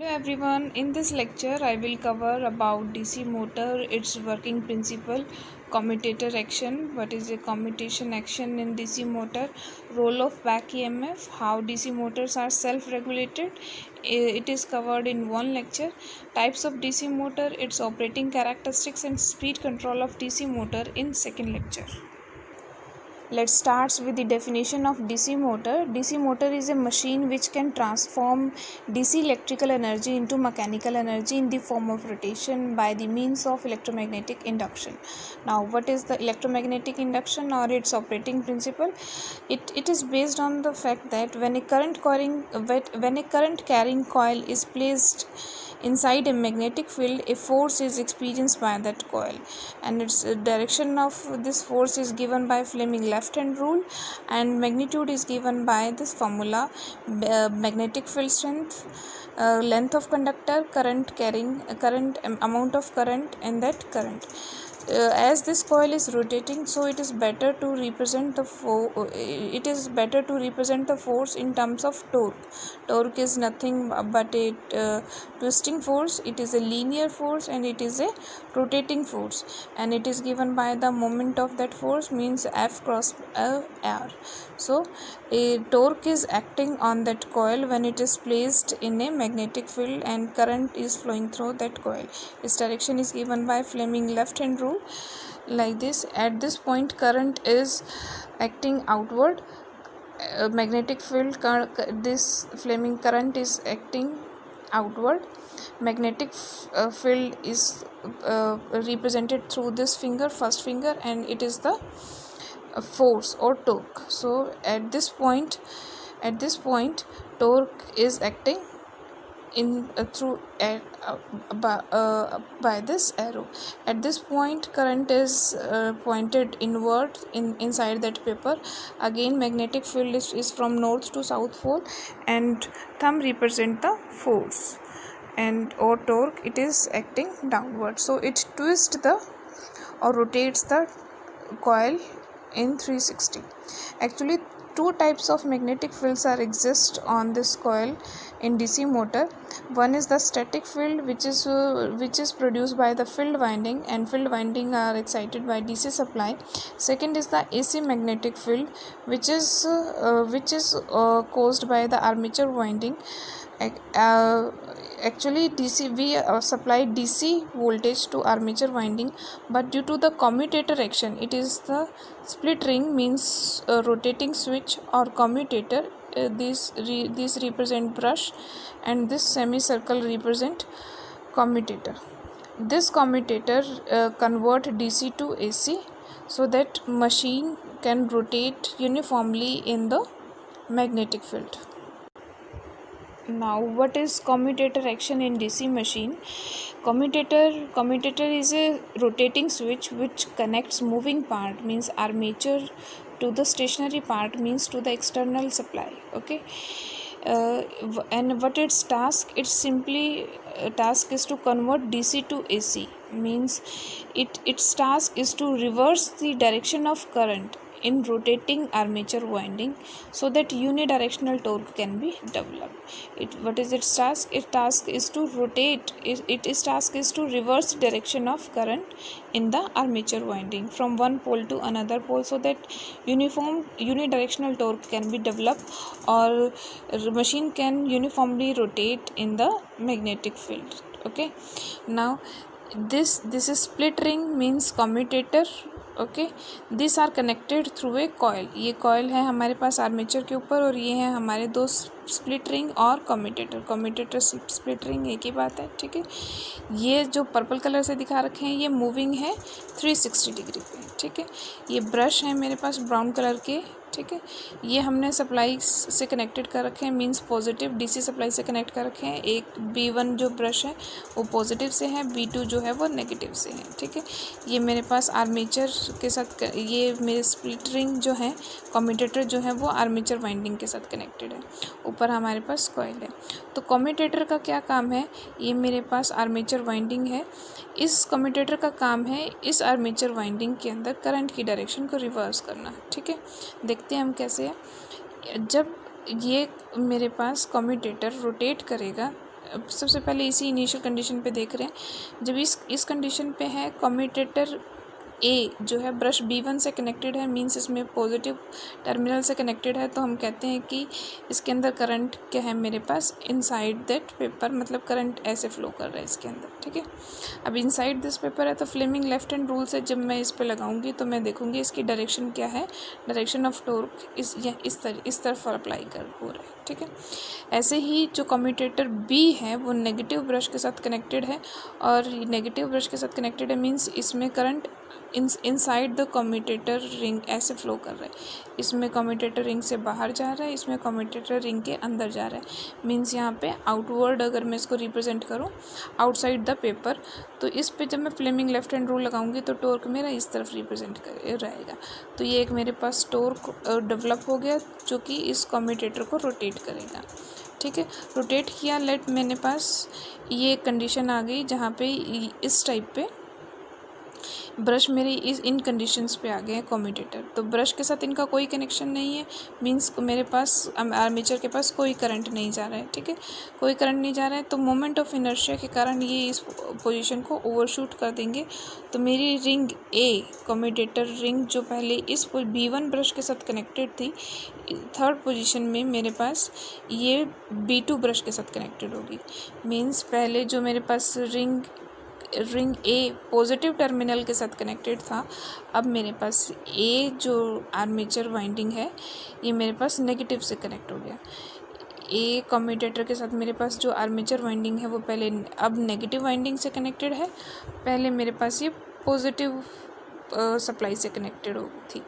Hello everyone, in this lecture I will cover about DC motor, its working principle, commutator action, what is a commutation action in DC motor, role of back EMF, how DC motors are self-regulated. It is covered in one lecture. Types of DC motor, its operating characteristics and speed control of DC motor in second lecture. Let's start with the definition of DC motor. DC motor is a machine which can transform DC electrical energy into mechanical energy in the form of rotation by the means of electromagnetic induction. Now, what is the electromagnetic induction or its operating principle? It is based on the fact that when a current carrying coil is placed inside a magnetic field, a force is experienced by that coil, and its direction of this force is given by Fleming left hand rule, and magnitude is given by this formula: magnetic field strength, length of conductor, amount of current, and that current. As this coil is rotating, so it is better to represent the force in terms of torque. Torque is nothing but a twisting force. It is a linear force and it is a rotating force, and it is given by the moment of that force, means F cross R. So a torque is acting on that coil when it is placed in a magnetic field and current is flowing through that coil. Its direction is given by Fleming left hand rule, like this. At this point, current is acting outward. Magnetic field, this Fleming current is acting outward. Magnetic field is represented through this first finger, and it is the force or torque. So at this point torque is acting in through by this arrow. At this point, current is pointed inward inside that paper. Again, magnetic field is from north to south pole, and thumb represent the force, and or torque, it is acting downward. So it twists or rotates the coil in 360. Actually, two types of magnetic fields exist on this coil in DC motor. One is the static field, which is produced by the field winding, and field winding are excited by DC supply. Second is the AC magnetic field, which is caused by the armature winding. Actually, we supply DC voltage to armature winding, but due to the commutator action, it is the split ring, means rotating switch or commutator. These represent brush, and this semicircle represent commutator. This commutator convert DC to AC so that machine can rotate uniformly in the magnetic field. Now, what is commutator action in DC machine? Commutator is a rotating switch which connects moving part, means armature, to the stationary part, means to the external supply. Okay. And what its task? Its simply task is to convert DC to AC, means its task is to reverse the direction of current in rotating armature winding so that unidirectional torque can be developed. What is its task? Its task is to rotate. Its task is to reverse direction of current in the armature winding from one pole to another pole so that unidirectional torque can be developed, or machine can uniformly rotate in the magnetic field. Okay. Now this is split ring, means commutator. Okay, this are connected through a coil. ये coil है हमारे पास armature के ऊपर, और ये है हमारे दो स्प्लिट रिंग और कम्यूटेटर स्प्लिट रिंग, एक ही बात है. ठीक है. ये जो पर्पल कलर से दिखा रखे हैं, ये मूविंग है 360 डिग्री पे. ठीक है. ये ब्रश है मेरे पास ब्राउन कलर के. ठीक है. ये हमने सप्लाई से कनेक्टेड कर रखे हैं, मींस पॉजिटिव DC सप्लाई से कनेक्ट कर रखे हैं. एक B1 जो ब्रश है वो पॉजिटिव से है, B2 जो है वो नेगेटिव से है. ठीक है. ये मेरे पास आर्मेचर के साथ, ये मेरे स्प्लिट रिंग जो है, कम्यूटेटर जो है वो आर्मेचर वाइंडिंग के साथ कनेक्टेड है. ऊपर हमारे पास कॉइल है. तो कम्यूटेटर का क्या काम है? ये मेरे पास आर्मेचर वाइंडिंग है. इस कम्यूटेटर का काम है इस आर्मेचर वाइंडिंग के अंदर करंट की डायरेक्शन को रिवर्स करना. ठीक है. देखते हैं हम कैसे है. जब ये मेरे पास कम्यूटेटर रोटेट करेगा सबसे पहले इसी इनिशियल कंडीशन पे देख रहे हैं। जब इस कंडीशन पे है कम्यूटेटर ए जो है ब्रश B1 से कनेक्टेड है, मींस इसमें पॉजिटिव टर्मिनल से कनेक्टेड है, तो हम कहते हैं कि इसके अंदर करंट क्या है मेरे पास इनसाइड दैट पेपर, मतलब करंट ऐसे फ्लो कर रहा है इसके अंदर, ठीक है। अब इनसाइड दिस पेपर है तो फ्लेमिंग लेफ्ट हैंड रूल से जब मैं इस पे लगाऊंगी तो मैं देखूंगी इसकी डायरेक्शन क्या है, डायरेक्शन ऑफ टॉर्क इस तरफ अप्लाई हो रहा है, ठीक है। ऐसे ही जो कम्यूटेटर B है वो नेगेटिव ब्रश के साथ कनेक्टेड है, और नेगेटिव ब्रश के साथ कनेक्टेड है मीन्स इसमें current inside the commutator ring ऐसे फ्लो कर रहा है, इसमें कम्यूटेटर रिंग से बाहर जा रहा है, इसमें कम्यूटेटर रिंग के अंदर जा रहा है, मीन्स यहाँ पे आउटवर्ड अगर मैं इसको रिप्रेजेंट करूँ आउटसाइड द पेपर, तो इस पे जब मैं फ्लेमिंग लेफ्ट हैंड रूल लगाऊंगी तो टॉर्क मेरा इस तरफ रिप्रेजेंट रहेगा। तो ये एक मेरे पास टॉर्क डेवलप हो गया जो कि इस कम्यूटेटर को रोटेट करेगा, ठीक है। रोटेट किया, लेट मेरे पास ये कंडीशन आ गई जहाँ पे इस टाइप पे ब्रश मेरे इन कंडीशंस पे आ गए हैं कम्यूटेटर, तो ब्रश के साथ इनका कोई कनेक्शन नहीं है, मींस मेरे पास आर्मेचर के पास कोई करंट नहीं जा रहा है, ठीक है, कोई करंट नहीं जा रहा है। तो मोमेंट ऑफ इनर्शिया के कारण ये इस पोजीशन को ओवरशूट कर देंगे, तो मेरी रिंग ए कम्यूटेटर रिंग जो पहले इस B1 ब्रश के साथ कनेक्टेड थी, थर्ड पोजीशन में मेरे पास ये B2 ब्रश के साथ कनेक्टेड होगी, मीन्स पहले जो मेरे पास रिंग ए पॉजिटिव टर्मिनल के साथ कनेक्टेड था, अब मेरे पास ए जो आर्मेचर वाइंडिंग है ये मेरे पास नेगेटिव से कनेक्ट हो गया। ए कम्यूटेटर के साथ मेरे पास जो आर्मेचर वाइंडिंग है वो पहले अब नेगेटिव वाइंडिंग से कनेक्टेड है, पहले मेरे पास ये पॉजिटिव सप्लाई से कनेक्टेड थी,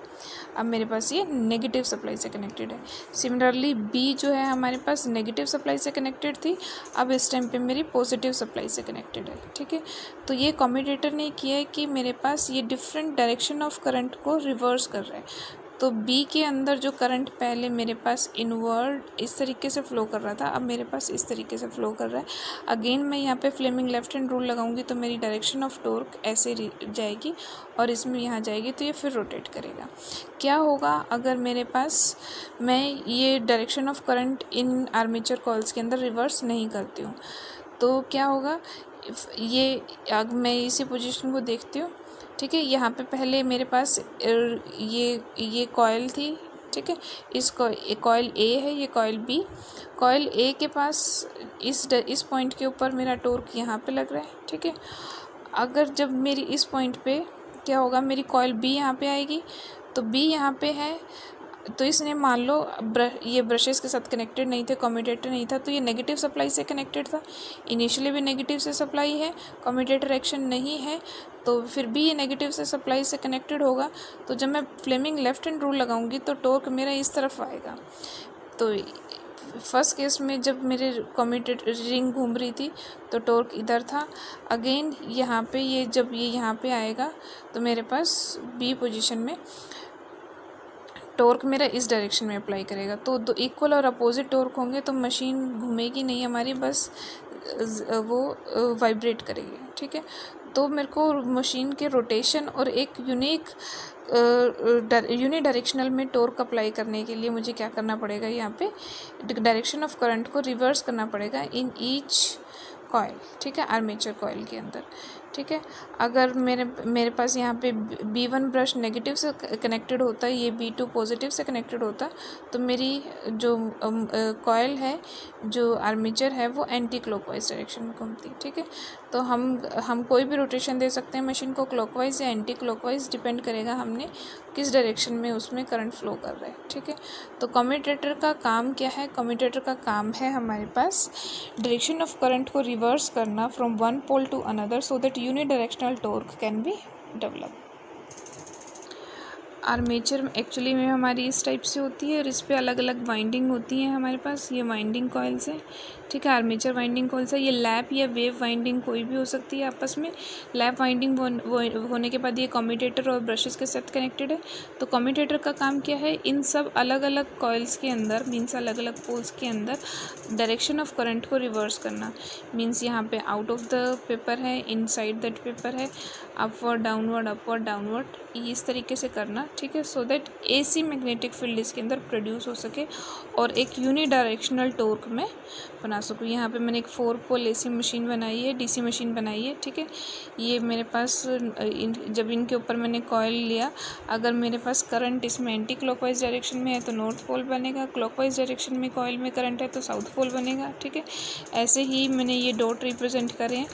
अब मेरे पास ये नेगेटिव सप्लाई से कनेक्टेड है। सिमिलरली बी जो है हमारे पास नेगेटिव सप्लाई से कनेक्टेड थी, अब इस टाइम पे मेरी पॉजिटिव सप्लाई से कनेक्टेड है, ठीक है। तो ये कम्यूटेटर ने किया है कि मेरे पास ये डिफरेंट डायरेक्शन ऑफ करंट को रिवर्स कर रहा है। तो बी के अंदर जो करंट पहले मेरे पास इनवर्ड इस तरीके से फ़्लो कर रहा था, अब मेरे पास इस तरीके से फ़्लो कर रहा है। अगेन मैं यहाँ पे फ्लेमिंग लेफ्ट हैंड रूल लगाऊंगी तो मेरी डायरेक्शन ऑफ टॉर्क ऐसे जाएगी और इसमें यहाँ जाएगी, तो ये फिर रोटेट करेगा। क्या होगा अगर मेरे पास मैं ये direction of current in armature coils के अंदर रिवर्स नहीं करती हूँ, तो क्या होगा, ये मैं इसी पोजीशन को देखती हूँ, ठीक है। यहाँ पे पहले मेरे पास ये कॉइल थी, ठीक है, कॉइल ए है, ये कॉइल बी। कॉइल ए के पास इस पॉइंट के ऊपर मेरा टॉर्क यहाँ पे लग रहा है, ठीक है। अगर जब मेरी इस पॉइंट पे क्या होगा, मेरी कॉइल बी यहाँ पे आएगी, तो बी यहाँ पे है, तो इसने मान लो ये ब्रशेस के साथ कनेक्टेड नहीं थे, कम्यूटेटर नहीं था, तो ये नेगेटिव सप्लाई से कनेक्टेड था, इनिशियली भी नेगेटिव से सप्लाई है, कम्यूटेटर एक्शन नहीं है, तो फिर भी ये नेगेटिव से सप्लाई से कनेक्टेड होगा। तो जब मैं फ्लेमिंग लेफ्ट हैंड रूल लगाऊंगी तो टॉर्क मेरा इस तरफ आएगा। तो फर्स्ट केस में जब मेरे कम्यूटेटर रिंग घूम रही थी तो टॉर्क इधर था, अगेन यहाँ पे ये जब ये यहाँ पे आएगा तो मेरे पास बी पोजीशन में टॉर्क मेरा इस डायरेक्शन में अप्लाई करेगा। तो दो इक्वल और अपोजिट टॉर्क होंगे तो मशीन घूमेगी नहीं हमारी, बस वो वाइब्रेट करेगी, ठीक है। तो मेरे को मशीन के रोटेशन और एक यूनिडायरेक्शनल में टॉर्क अप्लाई करने के लिए मुझे क्या करना पड़ेगा, यहाँ पे डायरेक्शन ऑफ करंट को रिवर्स करना पड़ेगा इन ईच कॉइल, ठीक है, आर्मेचर कॉइल के अंदर, ठीक है। अगर मेरे पास यहाँ पे B1 ब्रश नेगेटिव से कनेक्टेड होता है, ये B2 पॉजिटिव से कनेक्टेड होता, तो मेरी जो कॉइल है, जो आर्मेचर है, वो एंटी क्लॉकवाइज डायरेक्शन में घूमती, ठीक है। तो हम कोई भी रोटेशन दे सकते हैं मशीन को, क्लॉकवाइज या एंटी क्लॉकवाइज, डिपेंड करेगा हमने किस डायरेक्शन में उसमें करंट फ्लो कर रहा है, ठीक है। तो कम्यूटेटर का काम क्या है, कम्यूटेटर का काम है हमारे पास डायरेक्शन ऑफ करंट को रिवर्स करना from one pole to another so that unidirectional torque can be develop. Armature actually में हमारी इस टाइप से होती है और इस पे अलग अलग वाइंडिंग होती है हमारे पास, ये वाइंडिंग कॉइल्स है, ठीक है, आर्मेचर वाइंडिंग कॉइल्स है। ये लैप या वेव वाइंडिंग कोई भी हो सकती है आपस में। लैप वाइंडिंग होने के बाद ये कम्यूटेटर और ब्रशेस के साथ कनेक्टेड है। तो कम्यूटेटर का काम क्या है, इन सब अलग अलग कॉइल्स के अंदर, मीन्स अलग अलग पोल्स के अंदर डायरेक्शन ऑफ करंट को रिवर्स करना, मीन्स यहाँ पे आउट ऑफ द पेपर है, इनसाइड दैट पेपर है, अपवर्ड डाउनवर्ड इस तरीके से करना, ठीक है, so that AC magnetic field इसके अंदर प्रोड्यूस हो सके और एक यूनिडायरेक्शनल टॉर्क में बना सकूँ। यहाँ पे मैंने एक 4 पोल AC मशीन बनाई है, DC मशीन बनाई है, ठीक है। ये मेरे पास जब इनके ऊपर मैंने कॉयल लिया, अगर मेरे पास करंट इसमें एंटी क्लॉकवाइज डायरेक्शन में है तो नॉर्थ पोल बनेगा, क्लॉकवाइज डायरेक्शन में कॉयल में करंट है तो साउथ पोल बनेगा, ठीक है। ऐसे ही मैंने ये डॉट रिप्रेजेंट करे हैं,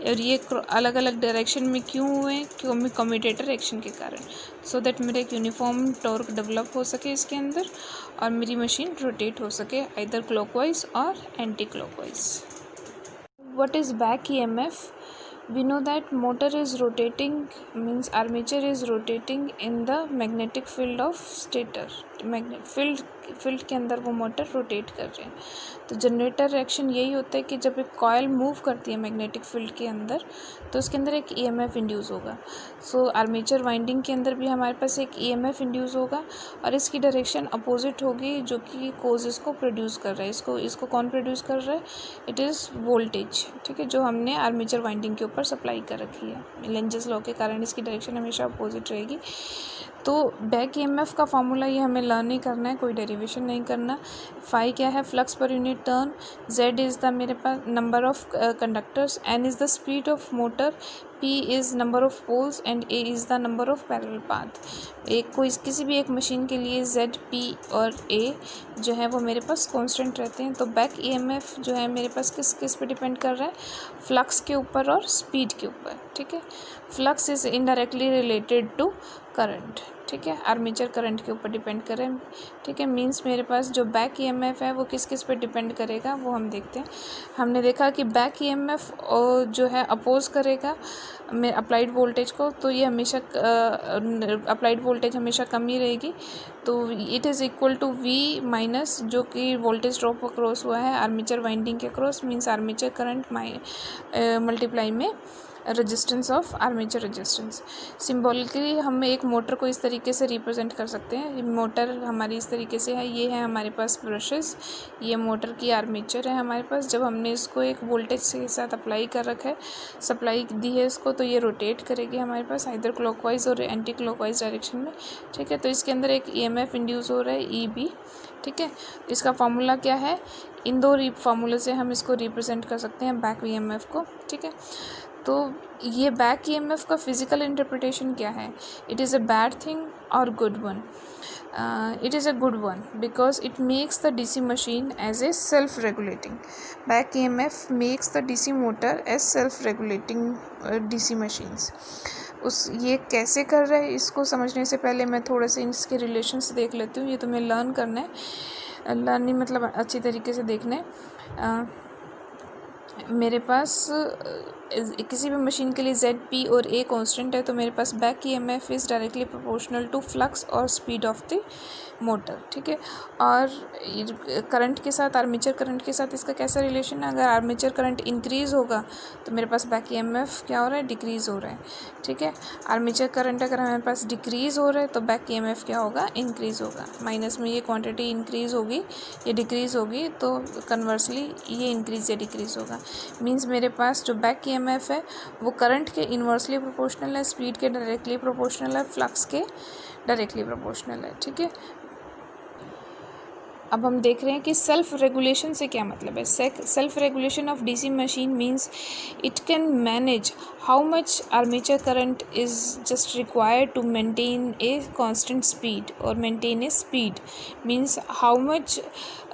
और ये अलग अलग डायरेक्शन में क्यों हुए हैं, क्यों कम्यूटेटर एक्शन के कारण, सो दैट मेरा एक यूनिफॉर्म टॉर्क डेवलप हो सके इसके अंदर और मेरी मशीन रोटेट हो सके आइदर क्लॉकवाइज और anti clockwise. What is back EMF? We know that motor is rotating, means armature is rotating in the magnetic field of stator, field के अंदर वो मोटर रोटेट कर रहे हैं। तो जनरेटर रिएक्शन यही होता है कि जब एक कॉयल मूव करती है मैग्नेटिक फील्ड के अंदर तो उसके अंदर एक EMF इंड्यूस होगा। सो आर्मेचर वाइंडिंग के अंदर भी हमारे पास एक EMF इंड्यूस होगा और इसकी डायरेक्शन अपोजिट होगी, जो कि कोज इसको प्रोड्यूस कर रहा है। इसको कौन प्रोड्यूस कर रहा है? इट इज़ वोल्टेज, ठीक है, जो हमने आर्मेचर वाइंडिंग के ऊपर सप्लाई कर रखी है। लेंजस लॉ के कारण इसकी डायरेक्शन हमेशा अपोजिट रहेगी। तो बैक EMF का फार्मूला ये हमें लर्न नहीं करना है, कोई डेरिवेशन नहीं करना। फाई क्या है? Flux per unit turn, Z is the मेरे पास number of conductors, N is the speed of motor, P is number of poles and A is the number of parallel path. किसी भी एक machine के लिए Z, P और A जो है वो मेरे पास कांस्टेंट रहते हैं। तो बैक EMF जो है मेरे पास किस पे डिपेंड कर रहा है? फ्लक्स के ऊपर और स्पीड के ऊपर, ठीक है। Flux is indirectly related to current, ठीक है, आर्मेचर करंट के ऊपर डिपेंड करें, ठीक है। मींस मेरे पास जो बैक EMF है वो किस पे डिपेंड करेगा वो हम देखते हैं। हमने देखा कि बैक EMF जो है अपोज करेगा में अप्लाइड वोल्टेज को, तो ये हमेशा अप्लाइड वोल्टेज हमेशा कम ही रहेगी। तो it is equal to V minus जो कि वोल्टेज ड्रॉप अक्रॉस हुआ है आर्मेचर वाइंडिंग के across, means armature current multiply में resistance of armature resistance. Symbolically हम एक मोटर को इस तरीके से रिप्रेजेंट कर सकते हैं। मोटर हमारी इस तरीके से है, ये है हमारे पास ब्रशेस, ये मोटर की आर्मेचर है हमारे पास। जब हमने इसको एक वोल्टेज के साथ अप्लाई कर रखा है, सप्लाई दी है इसको, तो ये रोटेट करेगी हमारे पास आइदर क्लॉकवाइज और एंटी क्लॉकवाइज डायरेक्शन में, ठीक है। तो इसके अंदर एक EMF इंड्यूस हो रहा है EB, ठीक है। इसका फार्मूला क्या है? इन दो फार्मूले से हम इसको रिप्रेजेंट कर सकते हैं बैक EMF को, ठीक है। तो ये बैक EMF का फिज़िकल इंटरप्रिटेशन क्या है? It is a bad thing और good one? It is a good one because it makes the DC machine as a self regulating. Back EMF makes the DC motor as self regulating DC machines. ये कैसे कर रहा है, इसको समझने से पहले मैं थोड़े से इसके रिलेशंस देख लेती हूँ। ये तुम्हें लर्न करना है, लर्निंग मतलब अच्छी तरीके से देखना है। मेरे पास किसी भी मशीन के लिए Z, P और A कांस्टेंट है, तो मेरे पास back EMF is directly proportional to flux और स्पीड ऑफ द मोटर, ठीक है। और करंट के साथ, आर्मेचर करंट के साथ इसका कैसा रिलेशन है? अगर आर्मेचर करंट इंक्रीज़ होगा तो मेरे पास बैक EMF क्या हो रहा है? डिक्रीज़ हो रहा है, ठीक है। आर्मेचर करंट अगर हमारे पास डिक्रीज़ हो रहा है तो बैक EMF क्या होगा? इंक्रीज़ होगा। माइनस में ये क्वांटिटी इंक्रीज़ होगी, ये डिक्रीज़ होगी, तो कन्वर्सली ये इंक्रीज़ या डिक्रीज़ होगा। मींस मेरे पास जो बैक EMF है वो करंट के इन्वर्सली प्रोपोर्शनल है, स्पीड के डायरेक्टली प्रोपोर्शनल है, फ्लक्स के डायरेक्टली प्रोपोर्शनल है, ठीक है। अब हम देख रहे हैं कि सेल्फ रेगुलेशन से क्या मतलब है। Self regulation of DC machine means it can manage how much armature current is just required to maintain a constant speed, और maintain a speed means how much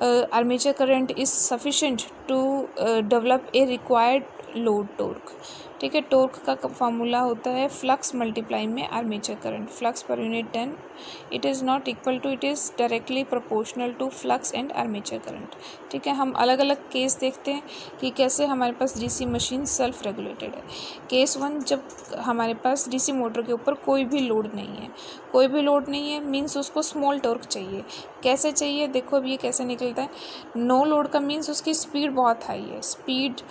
armature current is sufficient to develop a required load torque, ठीक है। Torque का formula होता है flux multiply में armature current, flux per unit turn, it is not equal to, it is directly proportional to flux and armature current, ठीक है। हम अलग अलग केस देखते हैं कि कैसे हमारे पास DC मशीन सेल्फ रेगुलेटेड है। केस 1, जब हमारे पास DC मोटर के ऊपर कोई भी लोड नहीं है, कोई भी लोड नहीं है मीन्स उसको स्मॉल टॉर्क चाहिए। कैसे चाहिए? देखो अब ये कैसे निकलता है। नो लोड का मीन्स उसकी स्पीड बहुत हाई है, स्पीड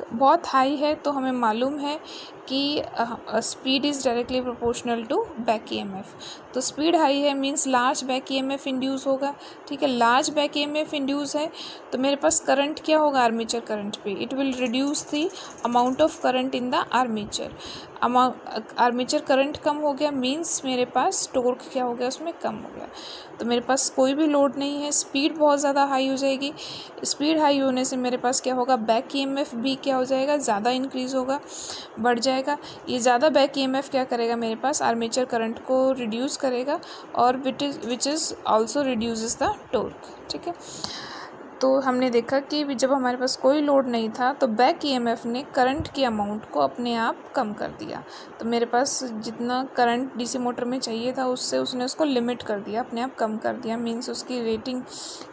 बहुत हाई है, तो हमें मालूम है कि speed is directly proportional to back EMF. तो स्पीड हाई है means large back EMF induce होगा, ठीक है। लार्ज बैक ईएमएफ इंड्यूस है तो मेरे पास करंट क्या होगा आर्मेचर करंट पे, it will reduce the amount of current in the armature. Armature current कम हो गया मीन्स मेरे पास टॉर्क क्या हो गया उसमें कम हो गया। तो मेरे पास कोई भी लोड नहीं है, स्पीड बहुत ज़्यादा हाई हो जाएगी। स्पीड हाई होने से मेरे पास क्या होगा, बैक ईएमएफ भी क्या हो जाएगा, ज़्यादा इंक्रीज़ होगा, बढ़ जाएगा। ये ज़्यादा बैक ईएमएफ क्या करेगा, मेरे पास आर्मेचर करंट को रिड्यूस करेगा और which is also reduces the torque, ठीक है। तो हमने देखा कि जब हमारे पास कोई लोड नहीं था तो बैक ईएमएफ ने करंट की अमाउंट को अपने आप कम कर दिया। तो मेरे पास जितना करंट डीसी मोटर में चाहिए था उससे उसने उसको लिमिट कर दिया, अपने आप कम कर दिया, मीन्स उसकी रेटिंग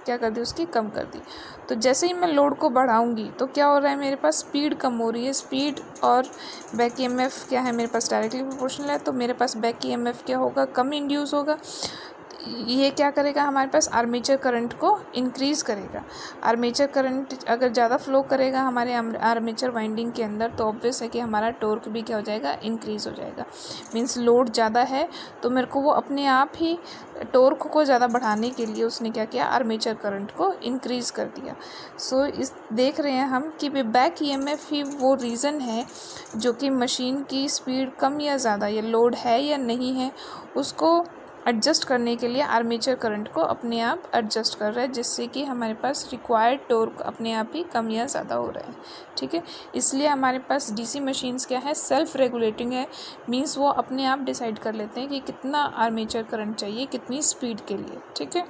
क्या कर दी, उसकी कम कर दी। तो जैसे ही मैं लोड को बढ़ाऊंगी तो क्या हो रहा है, मेरे पास स्पीड कम हो रही है। स्पीड और बैक ईएमएफ क्या है, मेरे पास डायरेक्टली प्रोपोर्शनल है, तो मेरे पास बैक ईएमएफ क्या होगा, कम इंड्यूस होगा। ये क्या करेगा, हमारे पास आर्मेचर करंट को इंक्रीज़ करेगा। आर्मेचर करंट अगर ज़्यादा फ्लो करेगा हमारे आर्मेचर वाइंडिंग के अंदर तो ऑब्वियस है कि हमारा टॉर्क भी क्या हो जाएगा, इंक्रीज़ हो जाएगा। मीन्स लोड ज़्यादा है तो मेरे को वो अपने आप ही टॉर्क को ज़्यादा बढ़ाने के लिए उसने क्या किया, आर्मेचर करंट को इंक्रीज़ कर दिया। सो इस देख रहे हैं हम कि बैक ईएमएफ ही वो रीज़न है जो कि मशीन की स्पीड कम या ज़्यादा, या लोड है या नहीं है, उसको एडजस्ट करने के लिए आर्मेचर करंट को अपने आप एडजस्ट कर रहा है, जिससे कि हमारे पास रिक्वायर्ड टॉर्क अपने आप ही कम या ज़्यादा हो रहा है, ठीक है। इसलिए हमारे पास डीसी मशीन्स क्या है, सेल्फ रेगुलेटिंग है, मींस वो अपने आप डिसाइड कर लेते हैं कि कितना आर्मेचर करंट चाहिए कितनी स्पीड के लिए, ठीक है।